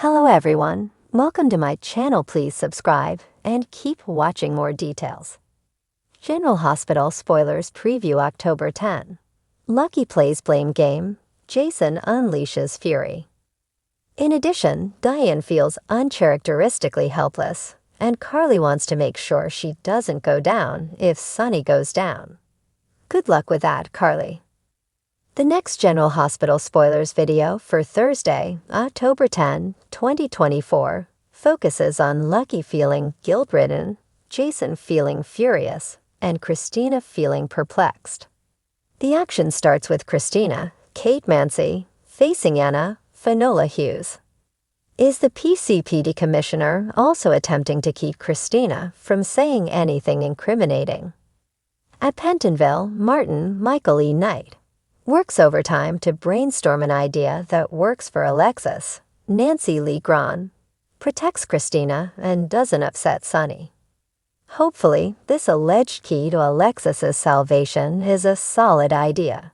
Hello everyone, welcome to my channel. Please subscribe and keep watching more details. General Hospital spoilers preview October 10. Lucky plays blame game, Jason unleashes fury. In addition, Diane feels uncharacteristically helpless, and Carly wants to make sure she doesn't go down if Sonny goes down. Good luck with that, Carly. The next General Hospital spoilers video for Thursday, October 10, 2024, focuses on Lucky feeling guilt-ridden, Jason feeling furious, and Christina feeling perplexed. The action starts with Christina, Kate Mansi, facing Anna, Finola Hughes. Is the PCPD commissioner also attempting to keep Christina from saying anything incriminating? At Pentonville, Martin Michael E. Knight works overtime to brainstorm an idea that works for Alexis. Nancy Lee Grahn protects Christina and doesn't upset Sonny. Hopefully, this alleged key to Alexis's salvation is a solid idea.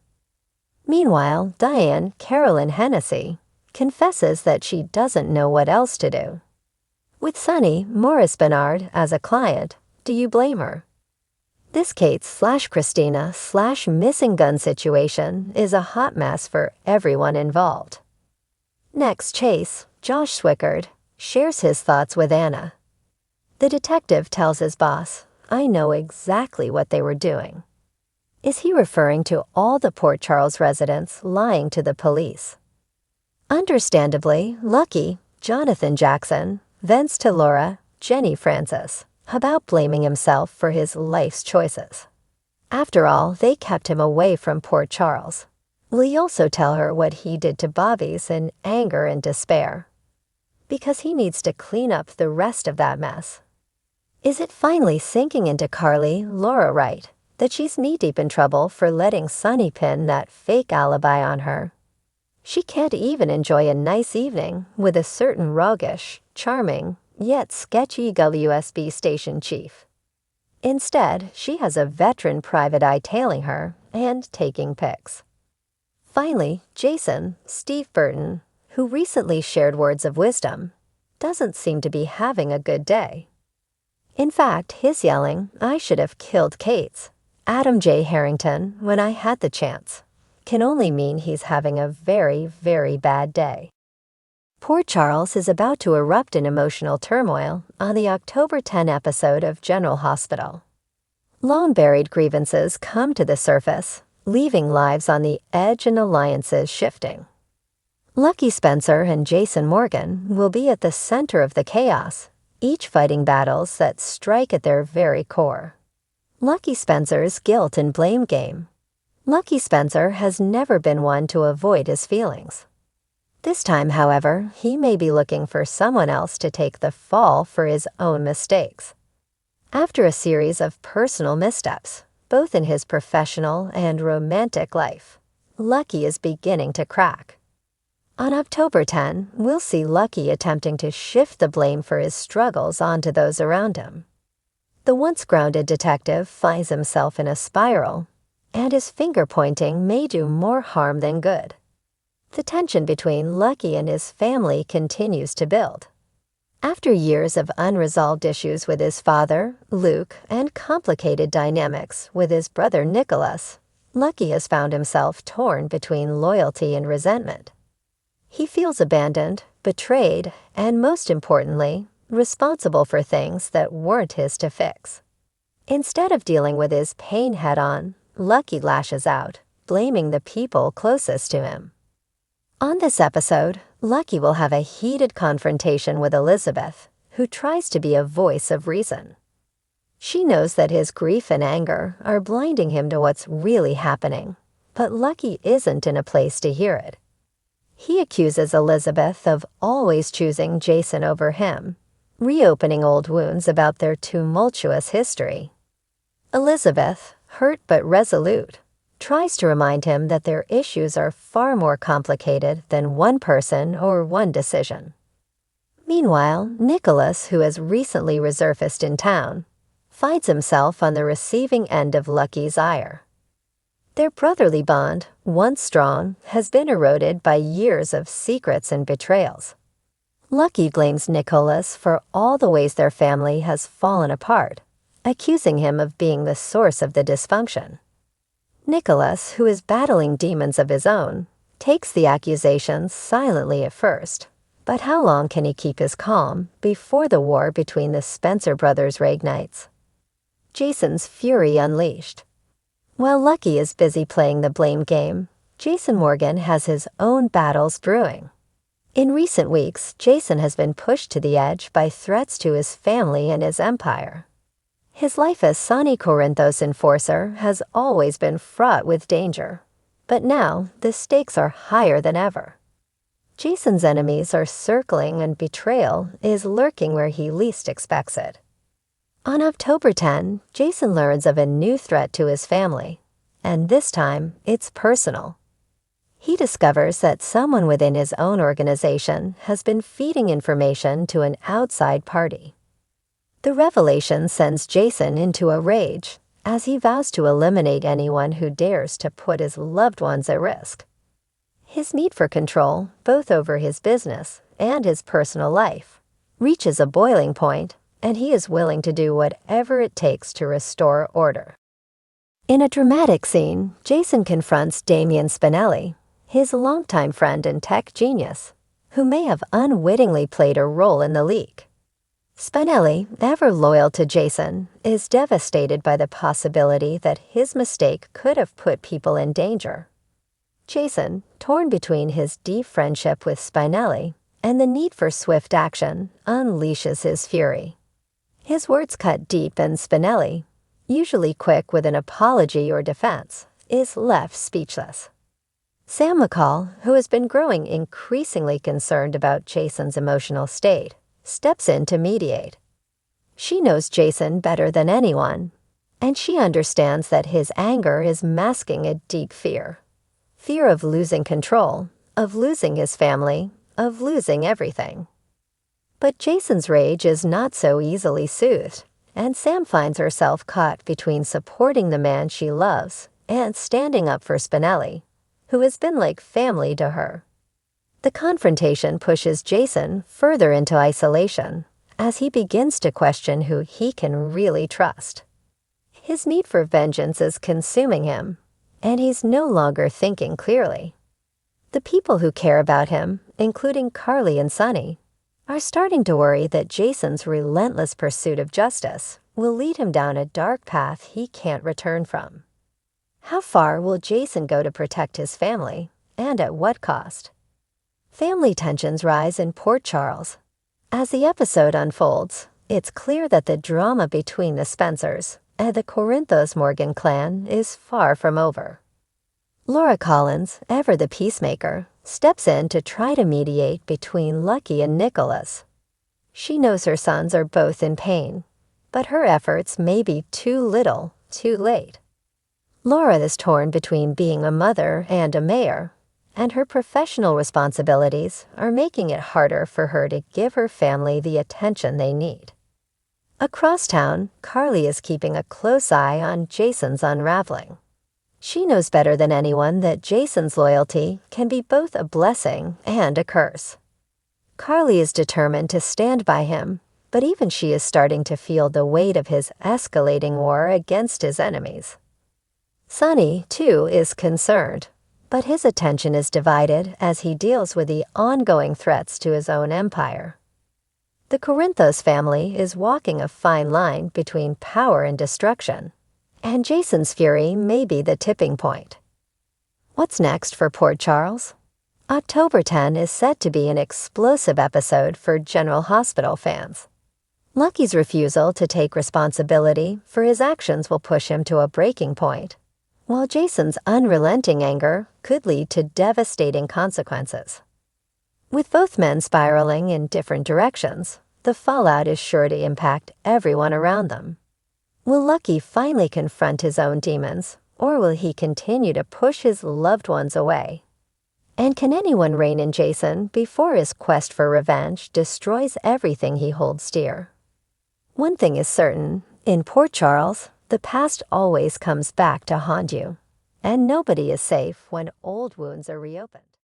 Meanwhile, Diane Carolyn Hennessy confesses that she doesn't know what else to do. With Sonny Morris Bernard as a client, do you blame her? This Kate/Christina/missing gun situation is a hot mess for everyone involved. Next, Chase, Josh Swickard, shares his thoughts with Anna. The detective tells his boss, "I know exactly what they were doing." Is he referring to all the Port Charles residents lying to the police? Understandably, Lucky, Jonathan Jackson, vents to Laura, Jenny Francis, about blaming himself for his life's choices. After all, they kept him away from Port Charles. Will he also tell her what he did to Bobby's in anger and despair? Because he needs to clean up the rest of that mess. Is it finally sinking into Carly, Laura Wright, that she's knee-deep in trouble for letting Sonny pin that fake alibi on her? She can't even enjoy a nice evening with a certain roguish, charming, yet sketchy WSB station chief. Instead, she has a veteran private eye tailing her and taking pics. Finally, Jason, Steve Burton, who recently shared words of wisdom, doesn't seem to be having a good day. In fact, his yelling, "I should have killed Kate's Adam J. Harrington when I had the chance," can only mean he's having a very, very bad day. Port Charles is about to erupt in emotional turmoil on the October 10 episode of General Hospital. Long-buried grievances come to the surface, leaving lives on the edge and alliances shifting. Lucky Spencer and Jason Morgan will be at the center of the chaos, each fighting battles that strike at their very core. Lucky Spencer's guilt and blame game. Lucky Spencer has never been one to avoid his feelings. This time, however, he may be looking for someone else to take the fall for his own mistakes. After a series of personal missteps, both in his professional and romantic life, Lucky is beginning to crack. On October 10, we'll see Lucky attempting to shift the blame for his struggles onto those around him. The once grounded detective finds himself in a spiral, and his finger-pointing may do more harm than good. The tension between Lucky and his family continues to build. After years of unresolved issues with his father, Luke, and complicated dynamics with his brother Nicholas, Lucky has found himself torn between loyalty and resentment. He feels abandoned, betrayed, and most importantly, responsible for things that weren't his to fix. Instead of dealing with his pain head-on, Lucky lashes out, blaming the people closest to him. On this episode, Lucky will have a heated confrontation with Elizabeth, who tries to be a voice of reason. She knows that his grief and anger are blinding him to what's really happening, but Lucky isn't in a place to hear it. He accuses Elizabeth of always choosing Jason over him, reopening old wounds about their tumultuous history. Elizabeth, hurt but resolute, tries to remind him that their issues are far more complicated than one person or one decision. Meanwhile, Nicholas, who has recently resurfaced in town, finds himself on the receiving end of Lucky's ire. Their brotherly bond, once strong, has been eroded by years of secrets and betrayals. Lucky blames Nicholas for all the ways their family has fallen apart, accusing him of being the source of the dysfunction. Nicholas, who is battling demons of his own, takes the accusations silently at first. But how long can he keep his calm before the war between the Spencer brothers reignites? Jason's fury unleashed. While Lucky is busy playing the blame game, Jason Morgan has his own battles brewing. In recent weeks, Jason has been pushed to the edge by threats to his family and his empire. His life as Sonny Corinthos enforcer has always been fraught with danger, but now the stakes are higher than ever. Jason's enemies are circling and betrayal is lurking where he least expects it. On October 10, Jason learns of a new threat to his family, and this time it's personal. He discovers that someone within his own organization has been feeding information to an outside party. The revelation sends Jason into a rage as he vows to eliminate anyone who dares to put his loved ones at risk. His need for control, both over his business and his personal life, reaches a boiling point, and he is willing to do whatever it takes to restore order. In a dramatic scene, Jason confronts Damian Spinelli, his longtime friend and tech genius, who may have unwittingly played a role in the leak. Spinelli, ever loyal to Jason, is devastated by the possibility that his mistake could have put people in danger. Jason, torn between his deep friendship with Spinelli and the need for swift action, unleashes his fury. His words cut deep, and Spinelli, usually quick with an apology or defense, is left speechless. Sam McCall, who has been growing increasingly concerned about Jason's emotional state, steps in to mediate. She knows Jason better than anyone, and she understands that his anger is masking a deep fear. Fear of losing control, of losing his family, of losing everything. But Jason's rage is not so easily soothed, and Sam finds herself caught between supporting the man she loves and standing up for Spinelli, who has been like family to her. The confrontation pushes Jason further into isolation as he begins to question who he can really trust. His need for vengeance is consuming him, and he's no longer thinking clearly. The people who care about him, including Carly and Sonny, are starting to worry that Jason's relentless pursuit of justice will lead him down a dark path he can't return from. How far will Jason go to protect his family, and at what cost? Family tensions rise in Port Charles. As the episode unfolds, it's clear that the drama between the Spencers and the Corinthos Morgan clan is far from over. Laura Collins, ever the peacemaker, steps in to try to mediate between Lucky and Nicholas. She knows her sons are both in pain, but her efforts may be too little, too late. Laura is torn between being a mother and a mayor, and her professional responsibilities are making it harder for her to give her family the attention they need. Across town, Carly is keeping a close eye on Jason's unraveling. She knows better than anyone that Jason's loyalty can be both a blessing and a curse. Carly is determined to stand by him, but even she is starting to feel the weight of his escalating war against his enemies. Sonny, too, is concerned, but his attention is divided as he deals with the ongoing threats to his own empire. The Corinthos family is walking a fine line between power and destruction, and Jason's fury may be the tipping point. What's next for Port Charles? October 10 is set to be an explosive episode for General Hospital fans. Lucky's refusal to take responsibility for his actions will push him to a breaking point, while Jason's unrelenting anger could lead to devastating consequences. With both men spiraling in different directions, the fallout is sure to impact everyone around them. Will Lucky finally confront his own demons, or will he continue to push his loved ones away? And can anyone rein in Jason before his quest for revenge destroys everything he holds dear? One thing is certain, in Port Charles, the past always comes back to haunt you, and nobody is safe when old wounds are reopened.